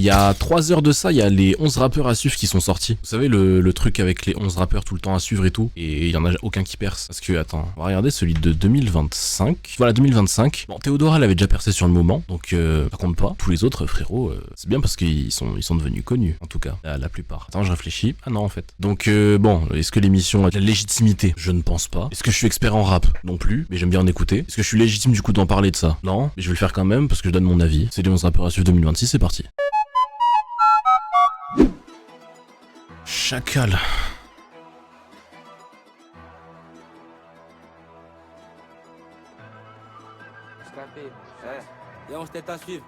Il y a 3 heures de ça, il y a les 11 rappeurs à suivre qui sont sortis. Vous savez, le truc avec les 11 rappeurs tout le temps à suivre et tout. Et il y en a aucun qui perce. Parce que, attends, on va regarder celui de 2025. Voilà, 2025. Bon, Théodora l'avait déjà percé sur le moment, donc ça compte pas. Tous les autres, frérot, c'est bien parce qu'ils sont devenus connus, en tout cas, la plupart. Attends, je réfléchis. Ah non, en fait. Donc, bon, est-ce que l'émission a de la légitimité? Je ne pense pas. Est-ce que je suis expert en rap? Non plus, mais j'aime bien en écouter. Est-ce que je suis légitime du coup d'en parler de ça? Non, mais je vais le faire quand même parce que je donne mon avis. C'est les 11 rappeurs à suivre 2026, c'est parti. Chacal. Et 11 têtes à suivre,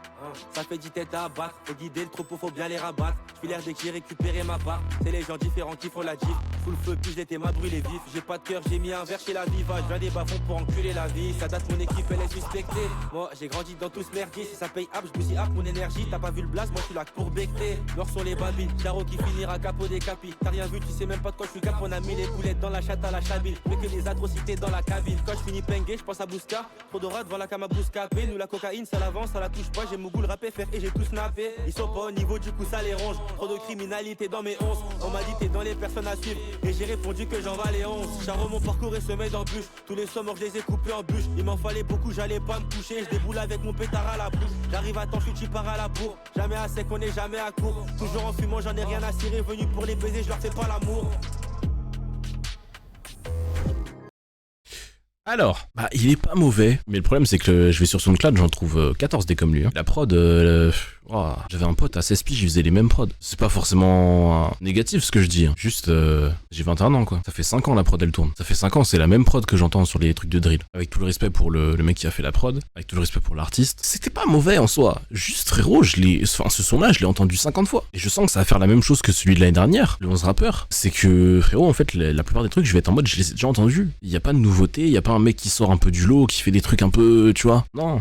ça fait 10 têtes à abattre. Faut guider le troupeau, faut bien les rabattre. J'fais l'air dès que j'ai récupéré ma part. C'est les gens différents qui font la diff. Sous le feu, puis j'étais ma brûlé vif. J'ai pas de cœur, j'ai mis un verre chez la viva. J'viens des bas-fonds pour enculer la vie. Ça date, mon équipe, elle est suspectée. Moi, j'ai grandi dans tout ce merdier. Si ça paye up, j'bousille up mon énergie. T'as pas vu le blaze, moi j'suis là pour becter. Nord sont les babines, Charo qui finira capot des capis. T'as rien vu, tu sais même pas de quoi j'suis cap. On a mis les boulettes dans la chatte à la chabine. Mais que les atrocités dans la cabine. Quand j'finis pengué, j'pense à Bouska. Trop d'ora devant la cam à Bouscapé. Nous la cocaïne, ça l'avance, ça la touche pas. J'ai Mougoul rappé, faire et j'ai tout snappé. Ils sont pas au niveau, du coup ça les ronge. Trop de criminalité dans mes 11. On m'a dit t'es dans les personnes à suivre. Et j'ai répondu que j'en valais 11. Charo mon parcours et se met dans bûche. Tous les sommets je les ai coupés en bûche. Il m'en fallait beaucoup, j'allais pas me coucher. Je déboule avec mon pétard à la bouche. J'arrive à temps, je pars à la bourre. Jamais à sec, on est jamais à court. Toujours en fumant, j'en ai rien à cirer. Venu pour les baiser, je leur fais pas l'amour. Alors, bah il est pas mauvais, mais le problème c'est que je vais sur SoundCloud, j'en trouve 14 des comme lui. La prod, j'avais un pote à 16 piges, il faisait les mêmes prods. C'est pas forcément négatif ce que je dis, hein. Juste, j'ai 21 ans quoi. Ça fait 5 ans la prod elle tourne. Ça fait 5 ans, c'est la même prod que j'entends sur les trucs de drill. Avec tout le respect pour le mec qui a fait la prod, avec tout le respect pour l'artiste. C'était pas mauvais en soi. Juste frérot, ce son là, je l'ai entendu 50 fois. Et je sens que ça va faire la même chose que celui de l'année dernière, le 11 rappeur. C'est que frérot, en fait, la plupart des trucs, je vais être en mode, je les ai déjà entendus. Il y a pas de nouveauté, il y a pas un mec qui sort un peu du lot, qui fait des trucs un peu, tu vois. Non.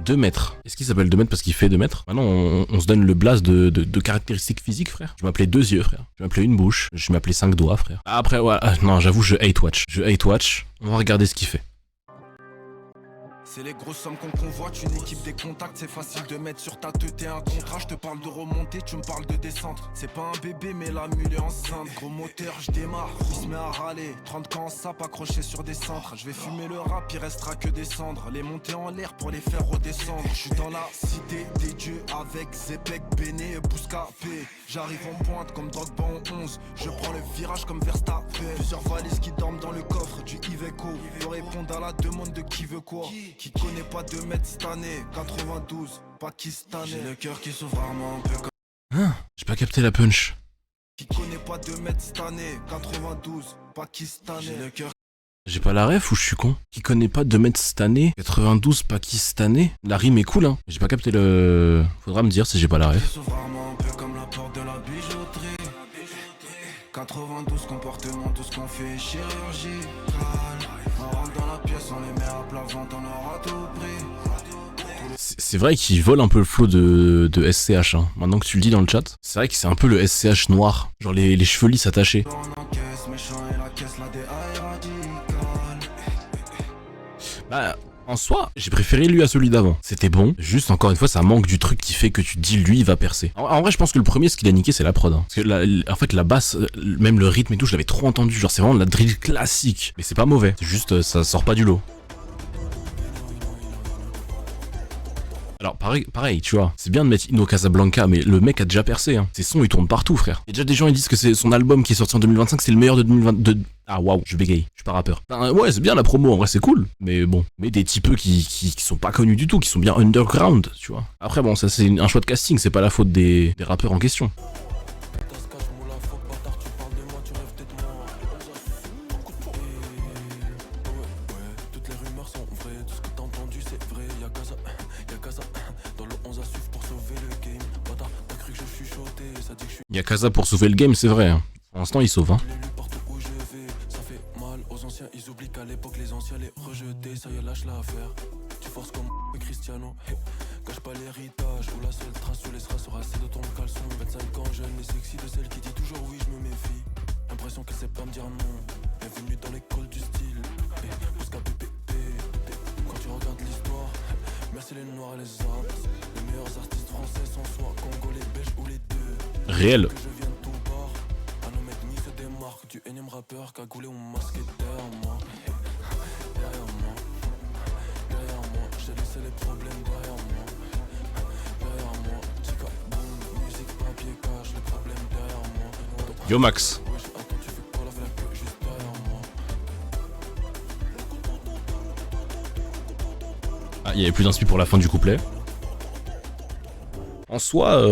2 mètres. Est-ce qu'il s'appelle 2 mètres parce qu'il fait 2 mètres? Maintenant, on se donne le blase de caractéristiques physiques, frère. Je m'appelais 2 yeux, frère. Je m'appelais une bouche. Je m'appelais 5 doigts, frère. Après, ouais, non, j'avoue, je hate watch. Je hate watch. On va regarder ce qu'il fait. C'est les grosses sommes qu'on convoite, une équipe des contacts, c'est facile de mettre sur ta tête et un contrat. Je te parle de remonter, tu me parles de descendre. C'est pas un bébé mais la mule est enceinte. Gros moteur, je démarre, il se met à râler. 30 quand sape accroché sur des centres. Je vais fumer le rap, il restera que des cendres. Les monter en l'air pour les faire redescendre. Je suis dans la cité des dieux avec Zepek, Béné et Bouscapé. J'arrive en pointe comme Drogba en 11. Je prends le virage comme Verstappen. Plusieurs valises qui dorment dans le coffre du Iveco. Pour répondre à la demande de qui veut quoi. Qui connaît pas 2 mètres cette année. 92, pakistanais. J'ai le cœur qui s'ouvre rarement un peu comme... Ah, j'ai pas capté la punch. Qui connaît pas 2 mètres cette année. 92, pakistanais. J'ai le cœur... J'ai pas la ref ou je suis con? Qui connaît pas 2 mètres cette année? 92 pakistanais? La rime est cool, hein. J'ai pas capté le... Faudra me dire si j'ai pas la ref. 92 comportements, tout ce qu'on fait chirurgie. On rentre dans la pièce, on les met à plat ventre, on aura tout pris. C'est vrai qu'il vole un peu le flow de SCH, hein. Maintenant que tu le dis dans le chat, c'est vrai que c'est un peu le SCH noir. Genre les cheveux lisses attachés. Bah... En soi, j'ai préféré lui à celui d'avant. C'était bon, juste encore une fois, ça manque du truc qui fait que tu te dis lui il va percer. En vrai, je pense que le premier, ce qu'il a niqué, c'est la prod. Hein. Parce que en fait, la basse, même le rythme et tout, je l'avais trop entendu. Genre, c'est vraiment de la drill classique. Mais c'est pas mauvais. C'est juste, ça sort pas du lot. Alors pareil, tu vois, c'est bien de mettre Ino Casablanca, mais le mec a déjà percé, hein. Ses sons ils tournent partout, frère. Il y a déjà des gens qui disent que c'est son album qui est sorti en 2025, c'est le meilleur de 2022. Ah waouh, je bégaye, je suis pas rappeur. Ben, ouais, c'est bien la promo, en vrai c'est cool, mais bon. Mais des typeux qui sont pas connus du tout, qui sont bien underground, tu vois. Après bon, ça c'est un choix de casting, c'est pas la faute des rappeurs en question. Y'a Kaza pour sauver le game, c'est vrai. Hein. Pour l'instant, il sauve. Hein. Ça fait mal aux anciens, ils oublient qu'à l'époque les anciens les rejetaient, ça y est lâche l'affaire. Tu forces comme Cristiano, cache pas l'héritage ou la seule trace sous les strass sera celle de ton caleçon. 25 ans jeune et sexy de celle qui dit toujours oui, je me méfie. Impression qu'elle sait pas me dire non. Bienvenue dans l'école du style. Jusqu'à PPP. Quand tu regardes l'histoire, merci les noirs et les arts. meilleurs artistes français sont soit congolais, belges ou les deux. Réel. Que je viens de tout bord, à nos mecs mis se démarque du énième rappeur cagoulé ou masqué derrière moi. Derrière moi, j'ai laissé les problèmes derrière moi. Derrière moi, tika boum, musique, papier, cache les problèmes derrière moi. Yo Max. Wesh, attends, tu fais pas la vraie queue juste derrière moi. Ah, il y avait plus d'inspi pour la fin du couplet. En soi,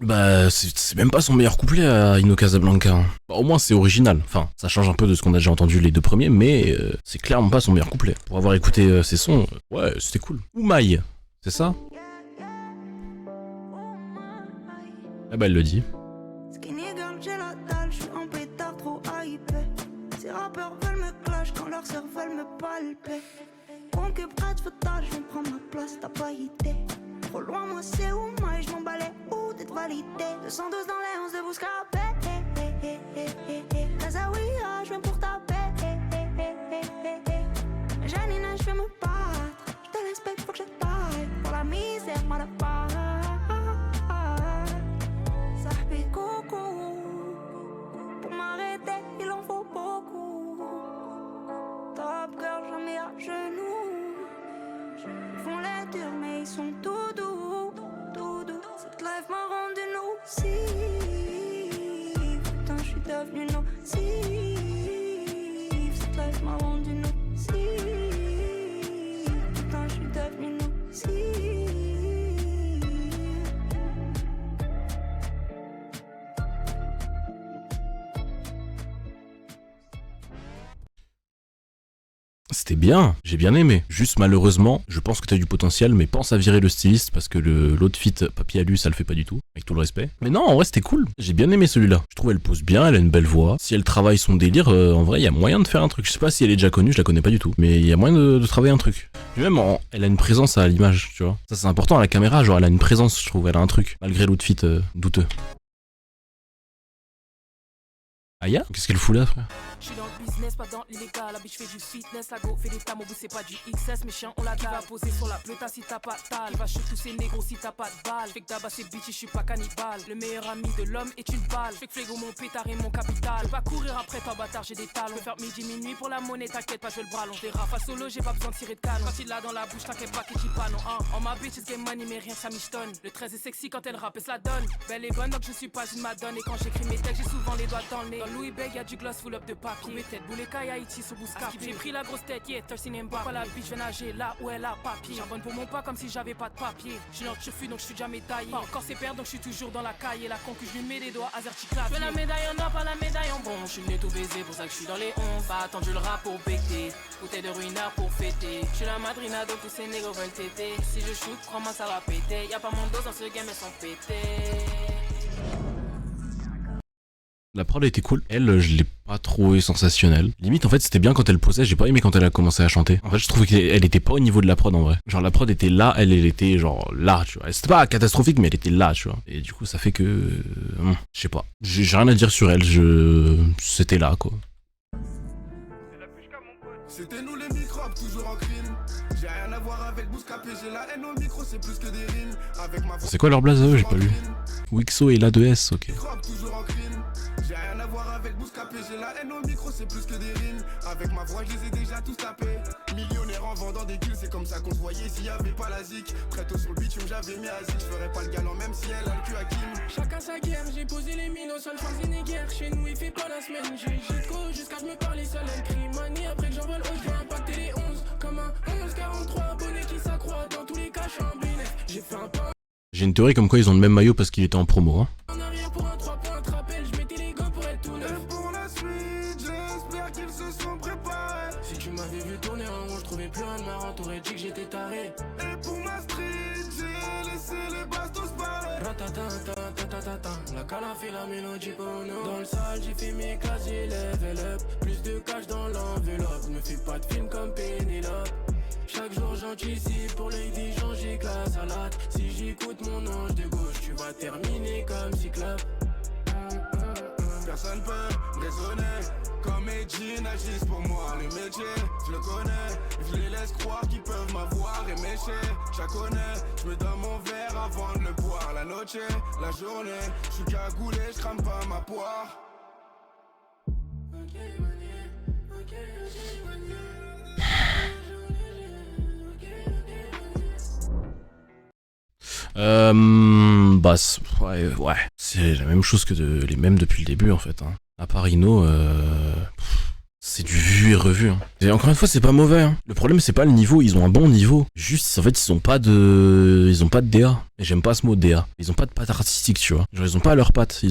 bah c'est même pas son meilleur couplet à Ino Casablanca. Hein. Bah, au moins c'est original. Enfin, ça change un peu de ce qu'on a déjà entendu les deux premiers, mais c'est clairement pas son meilleur couplet. Pour avoir écouté ses sons, ouais, c'était cool. Oumaï, c'est ça? Ah bah elle le dit. Skinny girl, j'ai la dalle, j'suis en pétard trop hypé. Ces rappeurs veulent me clash quand leurs sœurs veulent me palper. Concubrat fatal, j'viens prendre ma place, t'as pas idée. Trop loin, moi c'est où, moi j'm'en balais où d'être validé. 212 dans les 11 de Bouscapé. Kazaouia, j'viens pour taper. Janine, j'viens me battre. J'te respecte, faut que je taille. Pour la misère, mal à part. Sahbi coucou. Pour m'arrêter, il en faut beaucoup. Top girl, jamais à genoux. Ils font les durs, mais ils sont tout doux, tout doux. Cette life m'a rendu nocif. Putain, je suis devenu nocif. Cette life m'a rendu nocif. Putain, je suis devenu nocif. C'était bien, j'ai bien aimé. Juste malheureusement, je pense que t'as du potentiel, mais pense à virer le styliste parce que l'autre feat Papier Alu, ça le fait pas du tout, avec tout le respect. Mais non, en vrai c'était cool. J'ai bien aimé celui-là. Je trouve elle pose bien, elle a une belle voix. Si elle travaille son délire, en vrai, il y a moyen de faire un truc. Je sais pas si elle est déjà connue, je la connais pas du tout, mais il y a moyen de travailler un truc. Puis même, elle a une présence à l'image, tu vois. Ça c'est important à la caméra, genre elle a une présence, je trouve, elle a un truc, malgré l'autre feat douteux. Aya? Qu'est-ce qu'elle fout là, frère? Je suis dans le business, pas dans l'illégal. La bitch fait du fitness, la go fait des tam au bout, c'est pas du XS. Mes chiens, on la va poser sur la pleuta si t'as pas de tal. Il va shoot tous ces négros si t'as pas de balle. Fait que d'abord c'est bitch, je suis pas cannibale. Le meilleur ami de l'homme est une balle. Fait que flégo mon pétard et mon capital. Pas courir après toi, bâtard, j'ai des talons. Faire midi, minuit pour la monnaie, t'inquiète pas, je veux le bras long. Des rafales solo, j'ai pas besoin de tirer de canon. Quand il l'a dans la bouche, t'inquiète pas, qu'il dit pas non. En ma bitch, it's game money, mais rien, ça michetonne. Le 13 est sexy quand elle rappe et se la donne. Belle et bonne, donc je suis pas une madone. Et quand j'écris mes textes, j'ai souvent les doigts dans le nez. Dans Louis Beg, y'a du gloss full up de papier. Mes têtes boulées, Haïti sous Bouscapé. J'ai pris la grosse tête, yeah, Thurston et Mbappé. La bitch, je vais nager là où elle a papier. J'abonne pour mon pas comme si j'avais pas de papier. Je suis dans le turfu donc je suis jamais taillé. Pas encore c'est perdre donc je suis toujours dans la caille. Et la concu, je lui mets les doigts, Azerty clap. Je veux la médaille en or, pas la médaille en bronze. Je suis né tout baiser, pour ça que je suis dans les 11. Pas attendu le rap pour becter. Bouteille de ruinard pour fêter. Je suis la madrina donc tous ces négros veulent téter. Si je shoot, crois-moi ça va péter. Y'a pas mon dos dans ce game, elles sont pétées. La prod était cool. Elle, je l'ai pas trouvé sensationnelle. Limite, en fait, c'était bien quand elle posait. J'ai pas aimé quand elle a commencé à chanter. En fait, je trouvais qu'elle était pas au niveau de la prod en vrai. Genre, la prod était là, elle était genre là, tu vois. C'était pas catastrophique, mais elle était là, tu vois. Et du coup, ça fait que. Je sais pas. J'ai rien à dire sur elle. C'était là, quoi. C'était nous les microbes, toujours en crime. J'ai rien à voir avec Bouscapé, j'ai la haine au micro, c'est plus que des rimes. Avec ma voix. C'est quoi leur blaze à eux? J'ai pas lu. Wixo et l'A2S, ok. Microbes, toujours en crime. J'ai rien à voir avec Bouscapé, j'ai la haine au micro, c'est plus que des rimes. Avec ma voix, je les ai déjà tous tapés. Millionnaire en vendant des kills, c'est comme ça qu'on se voyait s'il y avait pas la zik. Très tôt sur le bitume, j'avais mis à zik. Je ferais pas le galant même si elle a le cul à Kim. Chacun sa guerre, j'ai posé les mines au sol, Schwarzenegger. Chez nous, il fait pas la semaine. J'ai de go jusqu'à je me parler seul. Elle crie manie après que j'envole haut, je vais impacter les 11. Comme un 11-43 abonnés qui s'accroît. Dans tous les cas, je suis un bénéf. J'ai fait un pas. J'ai une théorie comme quoi ils ont le même maillot parce qu'il était en promo, hein. En arrière pour un 3 points, te rappelle, je mettais les gants pour être tout neuf. Et pour la suite, j'espère qu'ils se sont préparés. Si tu m'avais vu tourner en rond, je trouvais plus un de marrant, t'aurais dit que j'étais taré. Et pour ma street, j'ai laissé les bastos parler. Ratatatatatatatata, la cala fait la mélodie pour nous. Dans le sale, j'ai fait mes casiers, level up. Plus de cash dans l'enveloppe, ne fais pas de film comme Pénélope. Chaque jour j'anticipe, pour Lady Jean j'éclate salade. Si j'écoute mon ange de gauche, tu vas terminer comme Cyclope. Personne peut me raisonner. Comédie n'agissent pour moi, le métier, je le connais. Je les laisse croire qu'ils peuvent m'avoir et m'écher. Je la connais, je me donne mon verre avant de le boire. La noche, la journée, je suis cagoulé, je crame pas ma poire. Bah, ouais. C'est la même chose que les mêmes depuis le début en fait. Hein. À part Ino, c'est du vu et revu. Hein. Et encore une fois, c'est pas mauvais. Hein. Le problème, c'est pas le niveau. Ils ont un bon niveau. Juste, en fait, ils ont pas de DA. Et j'aime pas ce mot DA. Ils ont pas de patte artistique, tu vois. Genre, ils ont pas leurs pattes.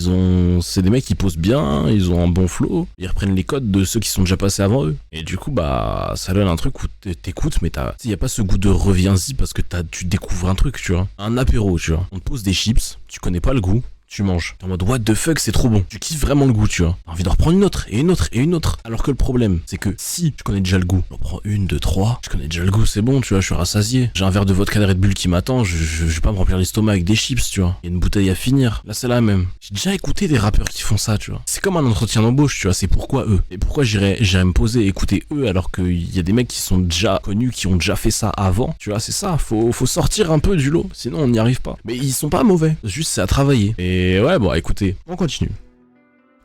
C'est des mecs qui posent bien. Ils ont un bon flow. Ils reprennent les codes de ceux qui sont déjà passés avant eux. Et du coup, bah, ça donne un truc où t'écoutes, mais y a pas ce goût de reviens-y parce que tu découvres un truc, tu vois. Un apéro, tu vois. On te pose des chips. Tu connais pas le goût. Tu manges. T'es en mode what the fuck, c'est trop bon. Tu kiffes vraiment le goût, tu vois. T'as envie d'en reprendre une autre, et une autre, et une autre. Alors que le problème, c'est que si je connais déjà le goût, j'en prends une, deux, trois, je connais déjà le goût, c'est bon, tu vois, je suis rassasié. J'ai un verre de vodka de Red Bull qui m'attend, je vais pas me remplir l'estomac avec des chips, tu vois. Il y a une bouteille à finir. Là, c'est la même. J'ai déjà écouté des rappeurs qui font ça, tu vois. C'est comme un entretien d'embauche, tu vois. C'est pourquoi eux. Et pourquoi j'irais me poser et écouter eux alors qu'il y a des mecs qui sont déjà connus, qui ont déjà fait ça avant. Tu vois, c'est ça. Faut sortir un peu du lot. Sinon, on n'y arrive pas. Mais ils sont pas mauvais. Juste, c'est à travailler. Et ouais, bon, écoute. On continue.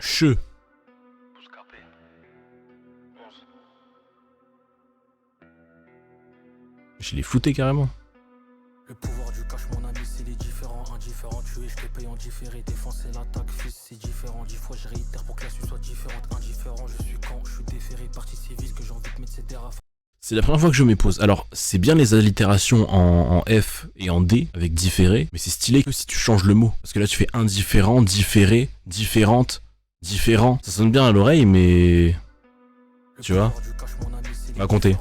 Je l'ai flouté carrément. Le pouvoir du cash, mon ami, c'est les différents. Indifférents, tués, je te paye en différé. Défoncer l'attaque, fils, c'est différent. 10 fois, je réitère pour que la suite soit différente. Indifférent, je suis quand je suis déféré. Partie civile, que j'ai envie de mettre ces terrains. C'est la première fois que je m'épose. Alors, c'est bien les allitérations en F et en D avec différé, mais c'est stylé que si tu changes le mot. Parce que là, tu fais indifférent, différé, différente, différent. Ça sonne bien à l'oreille, mais... Tu vois, on va compter.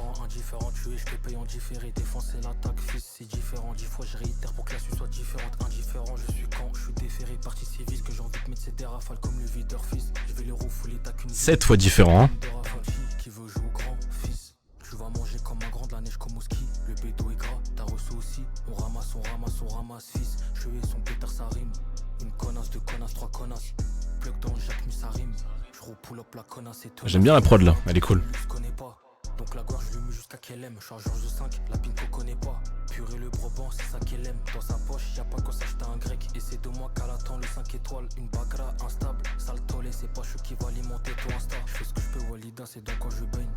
Sept fois différent, hein. J'aime bien la prod là, elle est cool. Donc la gorge lui mue jusqu'à qu'elle aime. Chargeur de 5, la pine qu'on connaît pas. Purée le Brabant, c'est ça qu'elle aime. Dans sa poche, y'a pas qu'à s'acheter un grec. Et c'est de moi qu'elle attend le 5 étoiles. Une bagra instable, sale tollé, c'est pas chou qui va alimenter ton Insta. Je fais ce que je peux, Walida, c'est donc quand je baigne.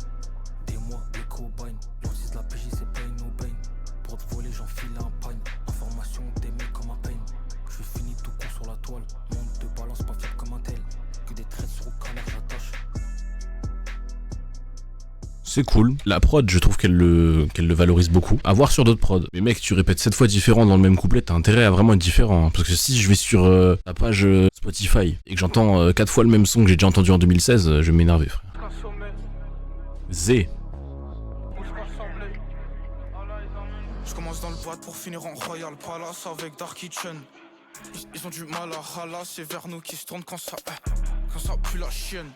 Des mois, des cobayes. L'antise de la PJ, c'est pain no pain. Pour te voler, j'enfile un pagne. Information, des mecs comme un pain. Je suis fini tout con sur la toile. Monde de balance, pas fiable comme un tel. Que des traits sur le canard, j'attache. C'est cool. La prod, je trouve qu'elle le valorise beaucoup. À voir sur d'autres prods. Mais mec, tu répètes 7 fois différent dans le même couplet, t'as intérêt à vraiment être différent. Hein. Parce que si je vais sur ta page Spotify et que j'entends 4 fois le même son que j'ai déjà entendu en 2016, je vais m'énerver, frère. Z. Je commence dans le boîte pour finir en Royal Palace avec Dark Kitchen. Ils ont du mal à râler, c'est vers nous qui se tournent quand ça pue la chienne.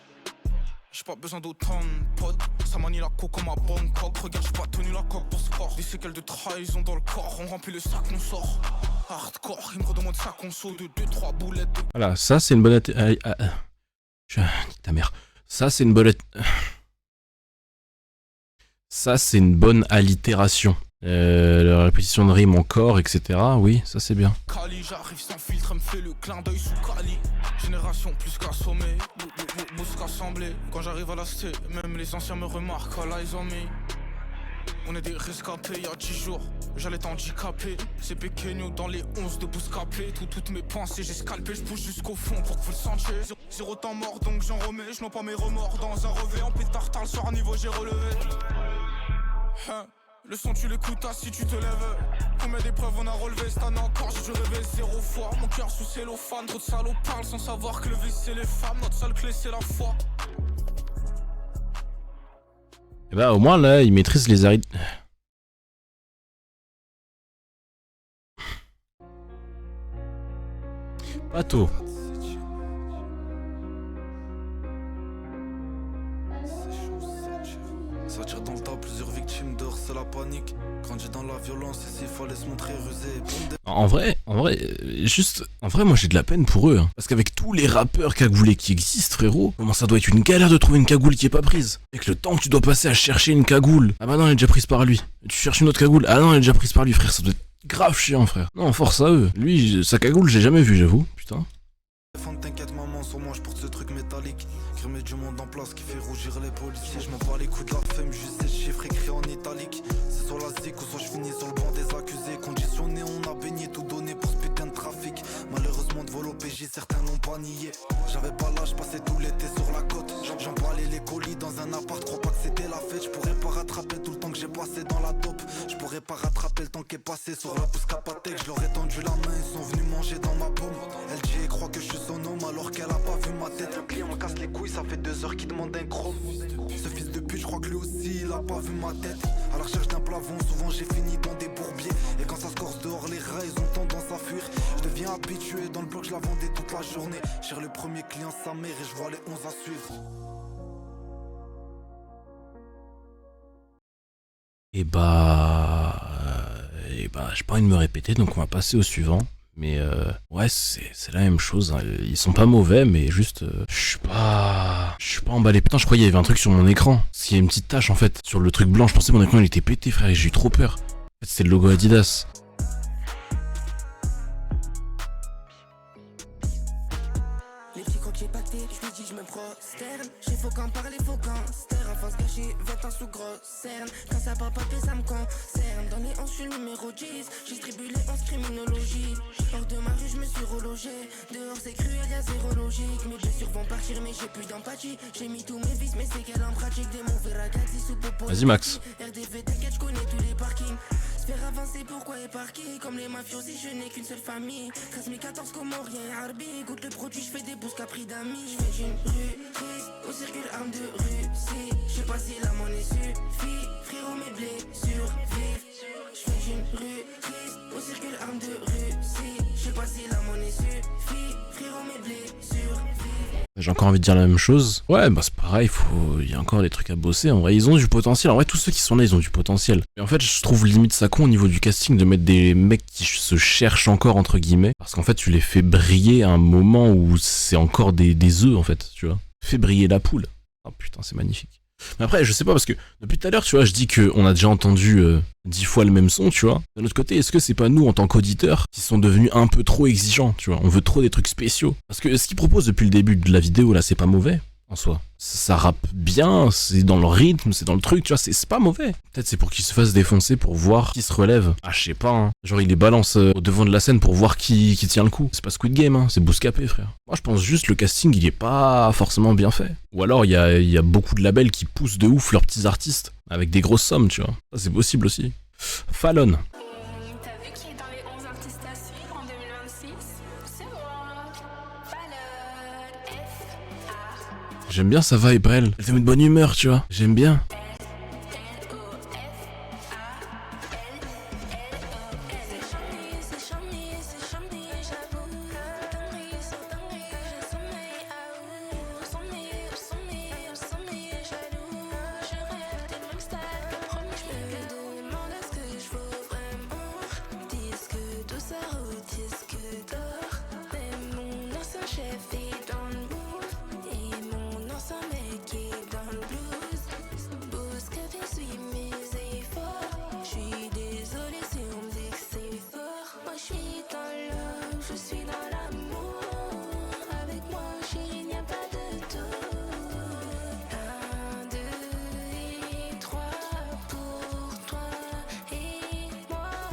J'ai pas besoin d'autant de potes, ça manie la coque comme à Bangkok. Regarde, j'ai pas tenu la coque pour score. Des séquelles de trahison dans le corps, on remplit le sac, on sort. Hardcore, il me redemande sa conso de 2-3 boulettes. Voilà, ça c'est une bonne... Ta mère. Ça c'est une bonne... Ça c'est une bonne allitération. La répétition de rime encore, etc. Oui, ça c'est bien. Kali, j'arrive sans filtre, me fait le clin d'œil sous Kali. Génération plus qu'assommée, bousque assemblée. Quand j'arrive à la cité, même les anciens me remarquent, all eyes on me. On est des rescapés, y'a 10 jours, j'allais t'handicaper. C'est Pequeño dans les 11 de Bouscapé. Toutes mes pensées, j'ai scalpé, je pousse jusqu'au fond pour que vous le sentiez. Zéro temps mort, donc j'en remets, je n'en pas mes remords. Dans un revêt, en pétard, le soir à niveau, j'ai relevé. Hein. Le son tu l'écoutes si tu te lèves. Combien d'épreuves on a relevé cette année encore, j'ai dû rêver 0 fois. Mon cœur sous cellophane, trop de salauds parlent sans savoir que le vice c'est les femmes. Notre seule clé c'est la foi. Et bah au moins là il maîtrise les arides. Pato. Ça tire dans le tas, plusieurs victimes dehors, c'est la panique. Grandi dans la violence, ici fallait se montrer rusé. En vrai, juste, en vrai, moi j'ai de la peine pour eux. Hein. Parce qu'avec tous les rappeurs cagoulés qui existent, frérot, comment ça doit être une galère de trouver une cagoule qui est pas prise. Avec le temps que tu dois passer à chercher une cagoule. Ah bah non, elle est déjà prise par lui. Tu cherches une autre cagoule. Ah non, elle est déjà prise par lui, frère. Ça doit être grave chiant, frère. Non, force à eux. Lui, sa cagoule, j'ai jamais vu, j'avoue. Putain. T'inquiète maman, sur moi je porte ce truc métallique. Grimé du monde en place qui fait rougir les policiers. Je m'en bats les coups de la femme, juste ces chiffres écrits en italique. C'est soit la zik ou soit je finis sur le banc des accusés. Conditionné, on a baigné tout donné pour ce putain de trafic. Malheureusement de vol au PJ, certains l'ont pas nié. J'avais pas l'âge, passé tout l'été sur la côte. J'emballais les colis dans un appart, crois pas que c'était la fête. Je pourrais pas rattraper tout le temps que j'ai passé dans la taupe. Je pourrais pas rattraper le temps qui est passé sur la pousse Capatec. Je leur ai tendu la main, ils sont venus manger dans ma paume. LG croit que je suis son homme alors qu'elle a pas vu ma tête. Le client casse les couilles, ça fait 2 heures qu'il demande un chrome. Ce fils de pute, je crois que lui aussi il a pas vu ma tête. À la recherche d'un plafond, souvent j'ai fini dans des bourbiers. Et quand ça se corse dehors, les rats ils ont tendance à fuir. Je deviens habitué dans le bloc, je la vendais toute la journée. Cher le premier client, sa mère, et je vois les 11 à suivre. Et bah, j'ai pas envie de me répéter, donc on va passer au suivant. Mais ouais, c'est la même chose. Hein. Ils sont pas mauvais, mais juste, je suis pas emballé. Putain, je croyais qu'il y avait un truc sur mon écran. Parce qu'il y a une petite tache en fait sur le truc blanc. Je pensais que mon écran il était pété, frère, et j'ai eu trop peur. En fait, c'était le logo Adidas. Les petits crocs j'ai pacté, je lui dis je me prosterne. J'ai faut qu'en parler, faut qu'en stère. En face gâchée, 20 ans sous grosse cerne. Quand ça parle papier, ça me concerne. Dans les 11, je suis le numéro 10. J'ai distribué les 11 criminologie. Hors de ma rue, je me suis relogé. Dehors c'est cruel, y'a zéro logique. Mes blessures vont partir, mais j'ai plus d'empathie. J'ai mis tous mes vices, mais c'est qu'elle en pratique. Des mots verragati sous popo. Vas-y, Max. RDV, t'inquiète, je connais tous les parkings. Se faire avancer, pourquoi et par qui? Comme les mafiosi, je n'ai qu'une seule famille. 13014 comme rien, Harbi. Goûte le produit, je fais des bousses capri d'amis. Je fais une rue triste, au circule arme de Russie. Je sais pas si la monnaie suffit. Frérot, mes blessures vivent. Je fais une rue triste, au circule arme de Russie. Je sais pas si la monnaie suffit. Frérot, mes blessures vivent. J'ai encore envie de dire la même chose. Ouais, bah c'est pareil, il y a encore des trucs à bosser. En vrai, ils ont du potentiel. En vrai, tous ceux qui sont là, ils ont du potentiel. Mais en fait, je trouve limite ça con au niveau du casting de mettre des mecs qui se cherchent encore, entre guillemets. Parce qu'en fait, tu les fais briller à un moment où c'est encore des œufs, en fait, tu vois. Fais briller la poule. Oh putain, c'est magnifique. Mais après, je sais pas, parce que depuis tout à l'heure, tu vois, je dis qu'on a déjà entendu 10 fois le même son, tu vois. D'un autre côté, est-ce que c'est pas nous, en tant qu'auditeurs, qui sont devenus un peu trop exigeants, tu vois. On veut trop des trucs spéciaux. Parce que ce qu'ils proposent depuis le début de la vidéo, là, c'est pas mauvais, en soi. Ça rappe bien, c'est dans le rythme, c'est dans le truc, tu vois, c'est pas mauvais. Peut-être c'est pour qu'ils se fassent défoncer, pour voir qui se relève. Ah, je sais pas, hein. Genre, il les balance au devant de la scène pour voir qui tient le coup. C'est pas Squid Game, hein, c'est Bouscapé, frère. Moi, je pense juste le casting, il est pas forcément bien fait. Ou alors, il y a beaucoup de labels qui poussent de ouf leurs petits artistes, avec des grosses sommes, tu vois. Ça, c'est possible aussi. Fallon. T'as vu qui est dans les 11 artistes à suivre en 2026? C'est moi, Fallon, F.A. J'aime bien sa vibe, elle te met de bonne humeur, tu vois. J'aime bien.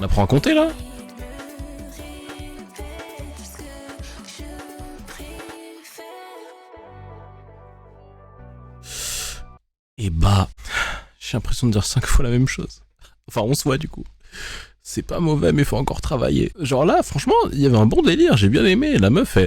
On apprend à compter là? Et bah, j'ai l'impression de dire 5 fois la même chose. Enfin, 11 fois du coup. C'est pas mauvais, mais faut encore travailler. Genre là, franchement, il y avait un bon délire, j'ai bien aimé. La meuf,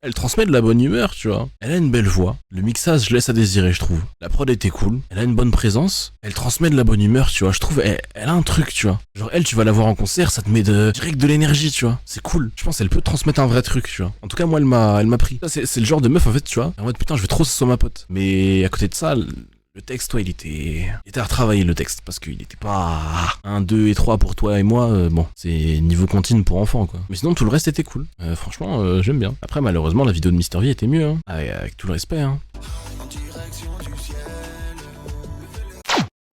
elle transmet de la bonne humeur, tu vois. Elle a une belle voix. Le mixage, je laisse à désirer, je trouve. La prod était cool. Elle a une bonne présence. Elle transmet de la bonne humeur, tu vois. Je trouve, elle a un truc, tu vois. Genre, elle, tu vas la voir en concert, ça te met direct de l'énergie, tu vois. C'est cool. Je pense qu'elle peut transmettre un vrai truc, tu vois. En tout cas, moi, elle m'a pris. Ça, c'est le genre de meuf, en fait, tu vois. En mode, putain, je veux trop que ce soit ma pote. Mais à côté de ça, le Le texte, toi, il était à retravailler le texte, parce qu'il était pas 1, 2 et 3 pour toi et moi, bon, c'est niveau comptine pour enfants, quoi. Mais sinon, tout le reste était cool. Franchement, j'aime bien. Après, malheureusement, la vidéo de Mister V était mieux, hein. Avec tout le respect, hein.